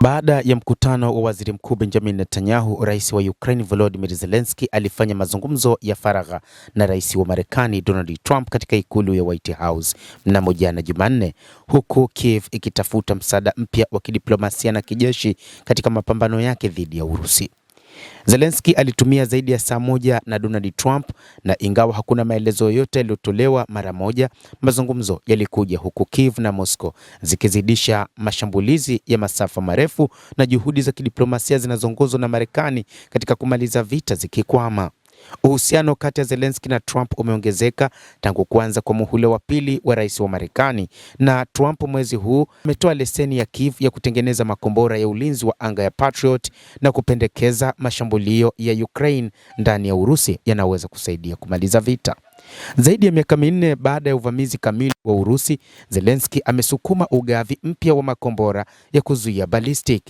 Baada ya mkutano wa Waziri Mkuu Benjamin Netanyahu, Rais wa Ukraine Volodymyr Zelensky alifanya mazungumzo ya faragha na Rais wa Marekani Donald Trump katika ikulu ya White House mnamo jana Jumanne, huku Kiev ikitafuta msaada mpya wa kidiplomasia na kijeshi katika mapambano yake dhidi ya Urusi. Zelensky alitumia zaidi ya saa moja na Donald Trump, na ingawa hakuna maelezo yoyote yaliyotolewa mara moja, mazungumzo yalikuja huku Kiev na Moscow zikizidisha mashambulizi ya masafa marefu na juhudi za kidiplomasia zinazoongozwa na Marekani katika kumaliza vita zikikwama. Uhusiano kati ya Zelensky na Trump umeongezeka tangu kuanza kwa muhula wa pili wa rais wa Marekani, na Trump mwezi huu ametoa leseni ya Kiev ya kutengeneza makombora ya ulinzi wa anga ya Patriot na kupendekeza mashambulio ya Ukraine ndani ya Urusi yanaweza kusaidia kumaliza vita. Zaidi ya miaka minne baada ya uvamizi kamili wa Urusi, Zelensky amesukuma ugavi mpya wa makombora ya kuzuia ballistic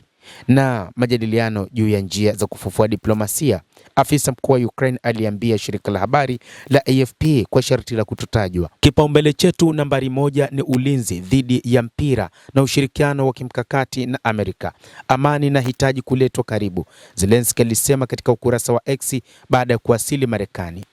na majadiliano juu ya njia za kufufua diplomasia. Afisa mkuu wa Ukraine aliambia shirika la habari la AFP kwa sharti la kutotajwa. Kipaumbele chetu nambari moja ni ulinzi dhidi ya mpira na ushirikiano wa kimkakati na Amerika. Amani inahitaji kuletwa karibu, Zelensky alisema katika ukurasa wa X baada ya kuwasili Marekani.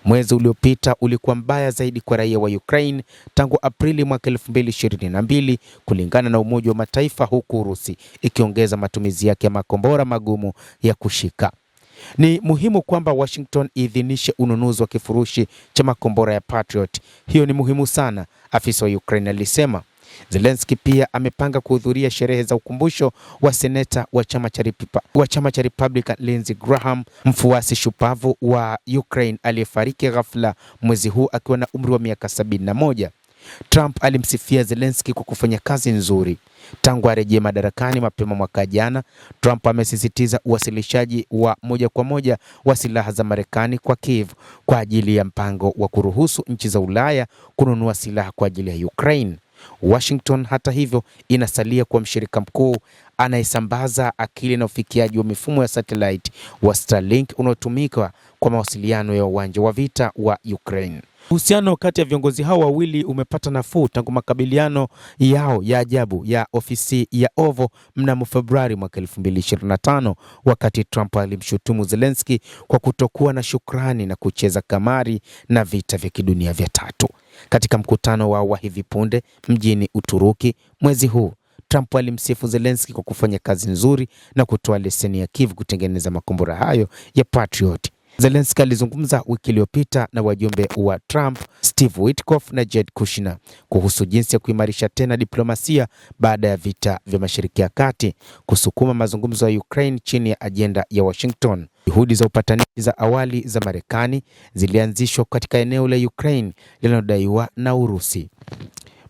Mwezi uliopita ulikuwa mbaya zaidi kwa raia wa Ukraine tangu Aprili mwaka 2022 kulingana na Umoja wa Mataifa, huku Urusi ikiongeza matumizi yake ya makombora magumu ya kushika. Ni muhimu kwamba Washington idhinishe ununuzi wa kifurushi cha makombora ya Patriot. Hiyo ni muhimu sana, afisa wa Ukraine alisema. Zelensky pia amepanga kuhudhuria sherehe za ukumbusho wa seneta wa chama cha Republican Lindsey Graham, mfuasi shupavu wa Ukraine aliyefariki ghafla mwezi huu akiwa na umri wa miaka 71. Trump alimsifia Zelensky kwa kufanya kazi nzuri tangu arejee madarakani mapema mwaka jana. Trump amesisitiza uwasilishaji wa moja kwa moja wa silaha za Marekani kwa Kiev kwa ajili ya mpango wa kuruhusu nchi za Ulaya kununua silaha kwa ajili ya Ukraine. Washington hata hivyo inasalia kwa mshirika mkuu anayesambaza akili na ufikiaji wa mifumo ya satellite wa Starlink unaotumika kwa mawasiliano ya uwanja wa vita wa Ukraine. Uhusiano kati ya viongozi hao wawili umepata nafuu tangu makabiliano yao ya ajabu ya ofisi ya Oval mnamo Februari mwaka 2025, wakati Trump alimshutumu Zelensky kwa kutokuwa na shukrani na kucheza kamari na vita vya kidunia vya tatu. Katika mkutano wao wa hivi punde mjini Uturuki mwezi huu, Trump alimsifu Zelensky kwa kufanya kazi nzuri na kutoa leseni ya Kiev kutengeneza makombora hayo ya Patriot. Zelensky alizungumza wiki iliyopita na wajumbe wa Trump, Steve Witkoff na Jared Kushner, kuhusu jinsi ya kuimarisha tena diplomasia baada ya vita vya Mashariki ya Kati, kusukuma mazungumzo ya Ukraine chini ya ajenda ya Washington. Juhudi za upatanishi za awali za Marekani zilianzishwa katika eneo la Ukraine linalodaiwa na Urusi.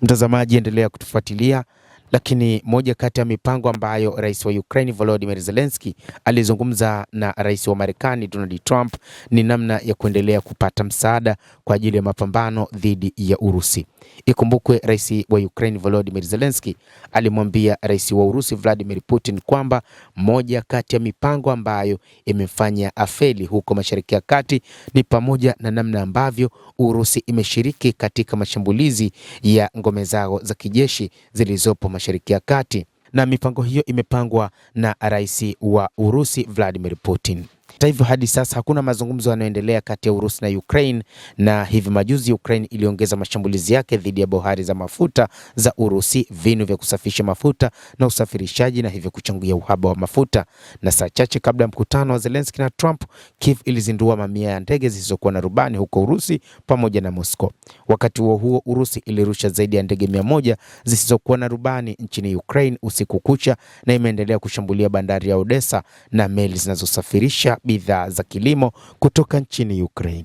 Mtazamaji, endelea kutufuatilia. Lakini moja kati ya mipango ambayo rais wa Ukraine Volodymyr Zelensky alizungumza na rais wa Marekani Donald Trump ni namna ya kuendelea kupata msaada kwa ajili ya mapambano dhidi ya Urusi. Ikumbukwe rais wa Ukraine Volodymyr Zelensky alimwambia rais wa Urusi Vladimir Putin kwamba moja kati ya mipango ambayo imefanya afeli huko Mashariki ya Kati ni pamoja na namna ambavyo Urusi imeshiriki katika mashambulizi ya ngome zao za kijeshi zilizopo Mashariki ya Kati, na mipango hiyo imepangwa na rais wa Urusi Vladimir Putin. Hata hivyo, hadi sasa hakuna mazungumzo yanayoendelea kati ya Urusi na Ukraine, na hivi majuzi Ukraine iliongeza mashambulizi yake dhidi ya bohari za mafuta za Urusi, vinu vya kusafisha mafuta na usafirishaji, na hivyo kuchangia uhaba wa mafuta. Na saa chache kabla ya mkutano wa Zelensky na Trump, Kiev ilizindua mamia ya ndege zisizokuwa na rubani huko Urusi pamoja na Moscow. Wakati huo Urusi ilirusha zaidi ya ndege 100 zisizokuwa na rubani nchini Ukraine usiku kucha, na imeendelea kushambulia bandari ya Odessa na meli zinazosafirisha bidhaa za kilimo kutoka nchini Ukraine.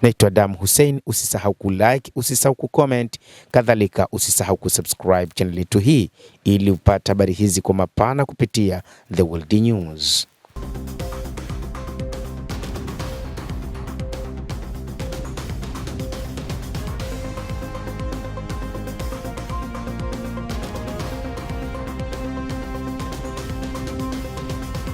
Naitwa Adam Hussein, usisahau kulike, usisahau kucomment, kadhalika usisahau kusubscribe channel yetu hii ili upate habari hizi kwa mapana kupitia The World News.